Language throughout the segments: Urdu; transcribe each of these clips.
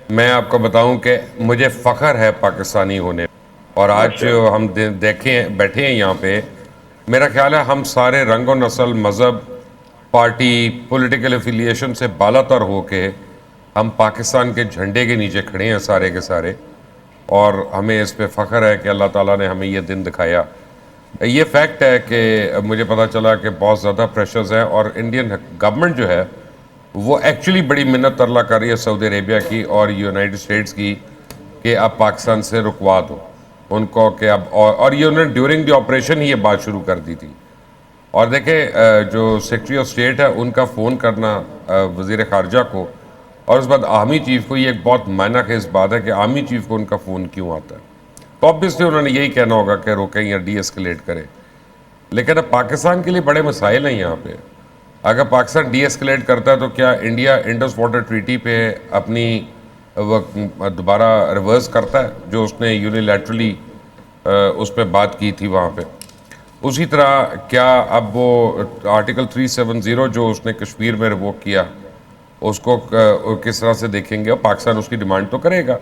میں آپ کو بتاؤں کہ مجھے فخر ہے پاکستانی ہونے، اور آج جو ہم دیکھیں بیٹھے ہیں یہاں پہ، میرا خیال ہے ہم سارے رنگ و نسل، مذہب، پارٹی، پولیٹیکل افیلیشن سے بالا تر ہو کے ہم پاکستان کے جھنڈے کے نیچے کھڑے ہیں سارے کے سارے، اور ہمیں اس پہ فخر ہے کہ اللہ تعالیٰ نے ہمیں یہ دن دکھایا۔ یہ فیکٹ ہے کہ مجھے پتا چلا کہ بہت زیادہ پریشرز ہیں، اور انڈین گورنمنٹ جو ہے وہ ایکچولی بڑی منت ترلا کر رہی ہے سعودی عربیہ کی اور یونائٹڈ اسٹیٹس کی کہ اب پاکستان سے رکوا دو ان کو، کہ اب اور یہ انہوں نے ڈیورنگ دی آپریشن ہی یہ بات شروع کر دی تھی۔ اور دیکھیں جو سیکرٹری آف اسٹیٹ ہے ان کا فون کرنا وزیر خارجہ کو، اور اس بعد آرمی چیف کو، یہ ایک بہت معنی خیز بات ہے کہ آرمی چیف کو ان کا فون کیوں آتا ہے۔ تو obviously انہوں نے یہی کہنا ہوگا کہ روکیں یا ڈی ایسکلیٹ کریں، لیکن اب پاکستان کے لیے بڑے مسائل ہیں یہاں پہ۔ اگر پاکستان ڈی ایسکلیٹ کرتا ہے تو کیا انڈیا انڈس واٹر ٹریٹی پہ اپنی دوبارہ ریورس کرتا ہے جو اس نے یونیلیٹرلی اس پہ بات کی تھی وہاں پہ؟ اسی طرح کیا اب وہ آرٹیکل 370 جو اس نے کشمیر میں ریووک کیا اس کو کس طرح سے دیکھیں گے؟ اور پاکستان اس کی ڈیمانڈ تو کرے گا،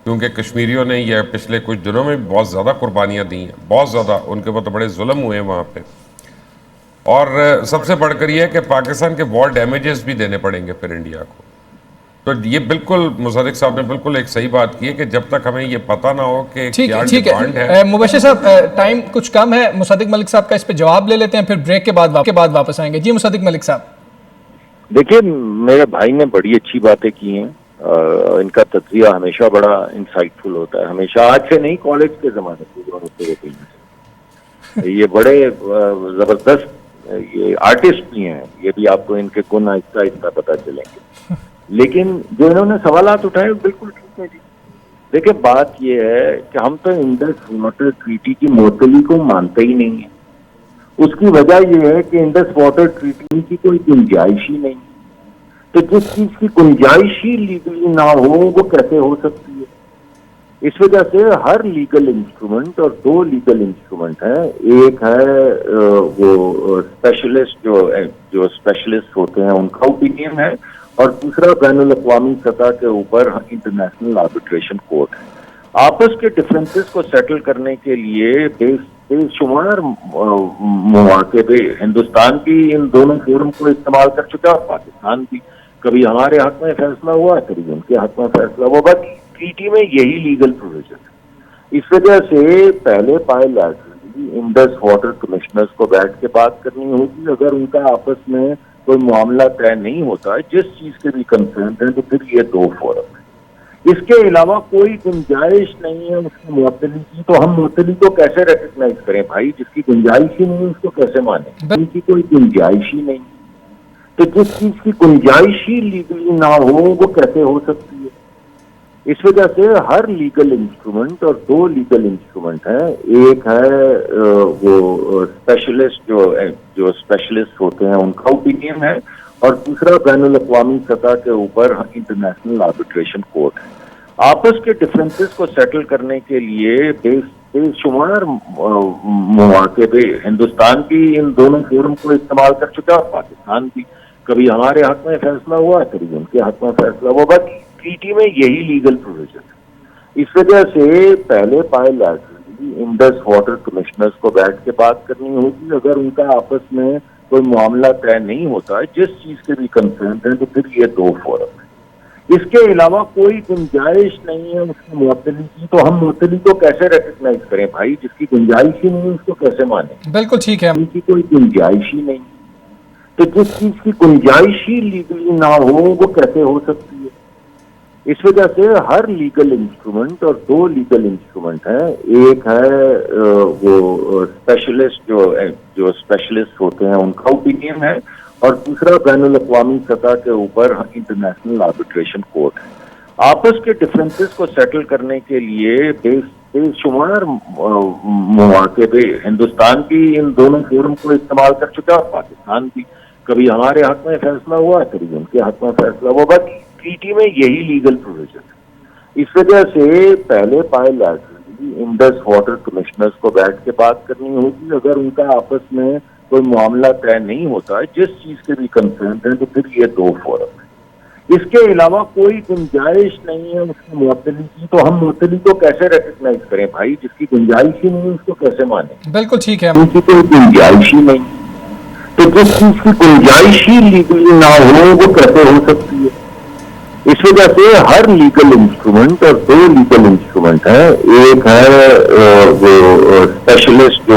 کیونکہ کشمیریوں نے یہ پچھلے کچھ دنوں میں بہت زیادہ قربانیاں دی ہیں، بہت زیادہ ان کے اوپر بڑے ظلم ہوئے ہیں وہاں پہ، اور سب سے بڑھ کر یہ ہے کہ پاکستان کے وار ڈیمیجز بھی دینے پڑیں گے پھر انڈیا کو۔ تو یہ بالکل مصدق صاحب نے بالکل ایک صحیح بات کی ہے کہ جب تک ہمیں یہ پتہ نہ ہو کہ کیا ڈیمانڈ ہے۔ مبشر صاحب ٹائم کچھ کم ہے، مصدق ملک صاحب کا اس پہ جواب لے لیتے ہیں، پھر بریک کے بعد واپس آئیں گے۔ جی مصدق ملک صاحب۔ دیکھیے میرے بھائی نے بڑی اچھی باتیں کی ہیں، ان کا تجزیہ ہمیشہ بڑا انسائٹ فل ہوتا ہے، ہمیشہ آج سے نہیں، کالج کے زمانے سے یہ بڑے زبردست یہ آرٹسٹ بھی ہیں، یہ بھی آپ کو ان کے گن آہستہ آہستہ پتہ چلیں گے، لیکن جو انہوں نے سوالات اٹھائے بالکل ٹھیک ہے جی۔ دیکھیں بات یہ ہے کہ ہم تو انڈس واٹر ٹریٹی کی معطلی کو مانتے ہی نہیں ہیں۔ اس کی وجہ یہ ہے کہ انڈس واٹر ٹریٹی کی کوئی گنجائش ہی نہیں، تو جس چیز کی گنجائش ہی لیگلی نہ ہو وہ کیسے ہو سکتی ہے؟ اس وجہ سے ہر لیگل انسٹرومنٹ، اور دو لیگل انسٹرومنٹ ہیں، ایک ہے وہ اسپیشلسٹ جو اسپیشلسٹ ہوتے ہیں ان کا اوپینین ہے، اور دوسرا بین الاقوامی سطح کے اوپر انٹرنیشنل آربیٹریشن کورٹ ہے۔ آپس کے ڈفرینسز کو سیٹل کرنے کے لیے بے شمار مواقع پہ ہندوستان بھی ان دونوں فورم کو استعمال کر چکا، پاکستان بھی، کبھی ہمارے حق میں فیصلہ ہوا، کبھی ان کے حق میں فیصلہ ہوا، بس ٹریٹی میں یہی لیگل پروویژن ہے۔ اس وجہ سے پہلے پائے لیٹرلی انڈس واٹر کمشنرز کو بیٹھ کے بات کرنی ہوگی، اگر ان کا آپس میں کوئی معاملہ طے نہیں ہوتا ہے جس چیز کے بھی کنسرن ہے، تو پھر یہ دو فورم ہے۔ اس کے علاوہ کوئی گنجائش نہیں ہے اس کی معطلی کی، تو ہم معطلی کو کیسے ریکگنائز کریں بھائی؟ جس کی گنجائش ہی نہیں ہے اس کو کیسے مانیں؟ ان کی کوئی گنجائش ہی نہیں، تو جس چیز کی گنجائش ہی لیگلی نہ ہو وہ کیسے ہو سکتی ہے؟ اس وجہ سے ہر لیگل انسٹرومنٹ، اور دو لیگل انسٹرومنٹ ہیں، ایک ہے وہ اسپیشلسٹ جو اسپیشلسٹ ہوتے ہیں ان کا اوپینین ہے، اور دوسرا بین الاقوامی سطح کے اوپر انٹرنیشنل آربیٹریشن کورٹ ہے۔ آپس کے ڈفرینسز کو سیٹل کرنے کے لیے بے شمار مواقع پہ ہندوستان بھی ان دونوں فورم کو استعمال کر چکا، پاکستان بھی، کبھی ہمارے حق میں فیصلہ ہوا، کبھی ان کے حق میں فیصلہ ہوا، بس ٹریٹی میں یہی لیگل پروویژن ہے۔ اس وجہ سے پہلے پائے لیٹرلی انڈس واٹر کمشنرز کو بیٹھ کے بات کرنی ہوگی، اگر ان کا آپس میں کوئی معاملہ طے نہیں ہوتا ہے جس چیز کے بھی کنسرن ہے، تو پھر یہ دو فورم ہے۔ اس کے علاوہ کوئی گنجائش نہیں ہے اس کی معطلی کی، تو ہم معطلی کو کیسے ریکگنائز کریں بھائی؟ جس کی گنجائش ہی نہیں ہے اس کو کیسے مانیں؟ بالکل ٹھیک ہے۔ ان کی کوئی گنجائش ہی نہیں، تو جس چیز کی گنجائش ہی لیگلی نہ ہو وہ کیسے ہو سکتی ہے؟ اس وجہ سے ہر لیگل انسٹرومنٹ، اور دو لیگل انسٹرومنٹ ہیں، ایک ہے وہ اسپیشلسٹ جو اسپیشلسٹ ہوتے ہیں ان کا اوپینین ہے، اور دوسرا بین الاقوامی سطح کے اوپر انٹرنیشنل آربیٹریشن کورٹ ہے۔ آپس کے ڈفرینسز کو سیٹل کرنے کے لیے بے شمار مواقع پہ ہندوستان بھی ان دونوں فورم کو استعمال کر چکا، پاکستان بھی، کبھی ہمارے حق میں فیصلہ ہوا، کبھی ان کے حق میں فیصلہ ہوا، بس ٹریٹی میں یہی لیگل پروویژن ہے۔ اس وجہ سے پہلے پائے لیٹرلی انڈس واٹر کمشنرز کو بیٹھ کے بات کرنی ہوگی، اگر ان کا آپس میں کوئی معاملہ طے نہیں ہوتا ہے جس چیز کے بھی کنسرن ہے، تو پھر یہ دو فورم ہے۔ اس کے علاوہ کوئی گنجائش نہیں ہے اس کی معطلی کی، تو ہم معطلی کو کیسے ریکگنائز کریں بھائی؟ جس کی گنجائش ہی نہیں ہے اس کو کیسے مانیں؟ بالکل ٹھیک ہے. ان کی کوئی گنجائش ہی نہیں، تو جس چیز کی گنجائش ہی لیگلی نہ ہو وہ کیسے ہو سکتی ہے؟ اس وجہ سے ہر لیگل انسٹرومنٹ، اور دو لیگل انسٹرومنٹ ہیں، ایک ہے جو اسپیشلسٹ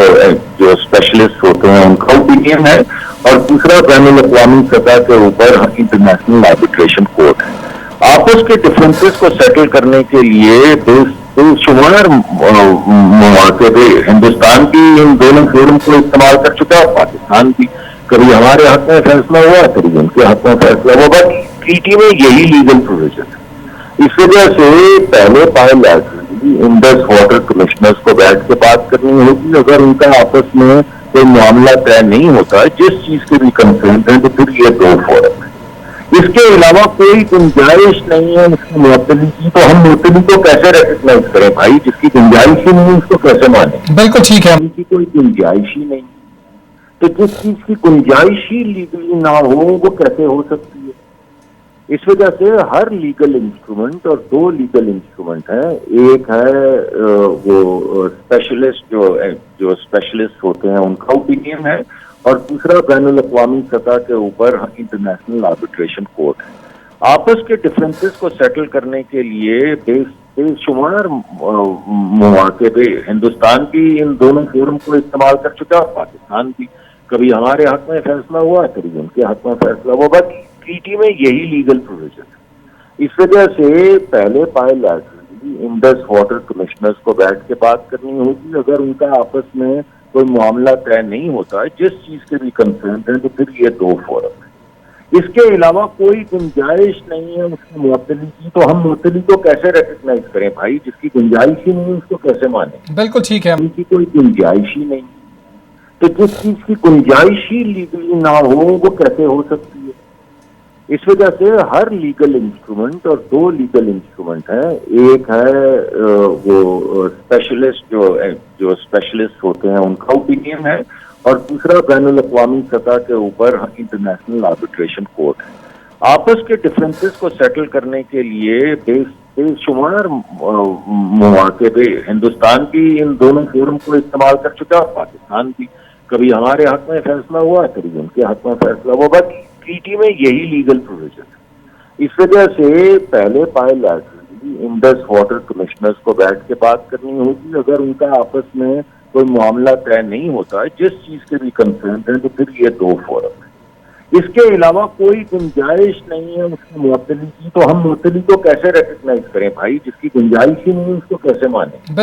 جو اسپیشلسٹ ہوتے ہیں ان کا اوپینین ہے، اور دوسرا بین الاقوامی سطح کے اوپر انٹرنیشنل آربیٹریشن کورٹ ہے. آپس کے ڈفرینسز کو سیٹل کرنے کے لیے بے شمار مواقع پہ ہندوستان بھی ان دونوں فورم کو استعمال کر چکا ہے، پاکستان بھی. کبھی ہمارے حق میں فیصلہ ہوا، کبھی ان کے حق میں فیصلہ ہوا، بٹ ٹریٹی میں یہی لیگل پروویژن ہے. اس وجہ سے پہلے بائیلیٹرلی انڈس واٹر کمشنرز کو بیٹھ کے بات کرنی ہوگی. اگر ان کا آپس میں کوئی معاملہ طے نہیں ہوتا جس چیز کے بھی کنسرن ہے، تو پھر یہ دو فورم ہے. اس کے علاوہ کوئی گنجائش نہیں ہے اس کی معطلی کی، تو ہم معطلی کو کیسے ریکگنائز کریں بھائی؟ جس کی گنجائش ہی نہیں اس کو کیسے مانیں؟ بالکل ٹھیک ہے. ان کی کوئی گنجائش ہی نہیں، تو جس چیز کی گنجائش ہی لیگلی نہ ہو وہ کیسے ہو سکتی ہے؟ اس وجہ سے ہر لیگل انسٹرومنٹ، اور دو لیگل انسٹرومنٹ ہیں، ایک ہے وہ اسپیشلسٹ جو اسپیشلسٹ ہوتے ہیں ان کا اوپینین ہے، اور دوسرا بین الاقوامی سطح کے اوپر انٹرنیشنل آربیٹریشن کورٹ ہے. آپس کے ڈفرینسز کو سیٹل کرنے کے لیے بے شمار مواقع پہ ہندوستان بھی ان دونوں فورم کو استعمال کر چکا ہے، پاکستان بھی. کبھی ہمارے حق میں فیصلہ ہوا، کبھی ان کے حق میں فیصلہ ہوا، بٹ ٹریٹی میں یہی لیگل پروویژن ہے. اس وجہ سے پہلے بائیلیٹرلی انڈس واٹر کمشنرز کو بیٹھ کے بات کرنی ہوگی. اگر ان کا آپس میں کوئی معاملہ طے نہیں ہوتا جس چیز کے بھی کنسرن ہے، تو پھر یہ دو فورم ہے. اس کے علاوہ کوئی گنجائش نہیں ہے اس کی معطلی کی، تو ہم معطلی کو کیسے ریکگنائز کریں بھائی؟ جس کی گنجائش ہی نہیں اس کو کیسے مانیں؟ بالکل ٹھیک ہے. ان کی کوئی گنجائش ہی نہیں، تو جس چیز کی گنجائش ہی لیگلی نہ ہو وہ کیسے ہو سکتی ہے؟ اس وجہ سے ہر لیگل انسٹرومنٹ، اور دو لیگل انسٹرومنٹ ہیں، ایک ہے وہ اسپیشلسٹ جو اسپیشلسٹ ہوتے ہیں ان کا اوپینین ہے، اور دوسرا بین الاقوامی سطح کے اوپر انٹرنیشنل آربیٹریشن کورٹ ہے. آپس کے ڈفرینسز کو سیٹل کرنے کے لیے بے شمار مواقع پہ ہندوستان بھی ان دونوں فورم کو استعمال کر چکا ہے، پاکستان بھی. کبھی ہمارے حق میں فیصلہ ہوا، کبھی ان کے حق میں فیصلہ ہوا، بٹ ٹریٹی میں یہی لیگل پروویژن ہے. اس وجہ سے پہلے بائیلیٹرلی انڈس واٹر کمشنرز کو بیٹھ کے بات کرنی ہوگی. اگر ان کا آپس میں کوئی معاملہ طے نہیں ہوتا جس چیز کے بھی کنسرن ہے، تو پھر یہ دو فورم ہے. اس کے علاوہ کوئی گنجائش نہیں ہے اس کی معطلی کی، تو ہم معطلی کو کیسے ریکگنائز کریں بھائی؟ جس کی گنجائش ہی نہیں اس کو کیسے مانیں؟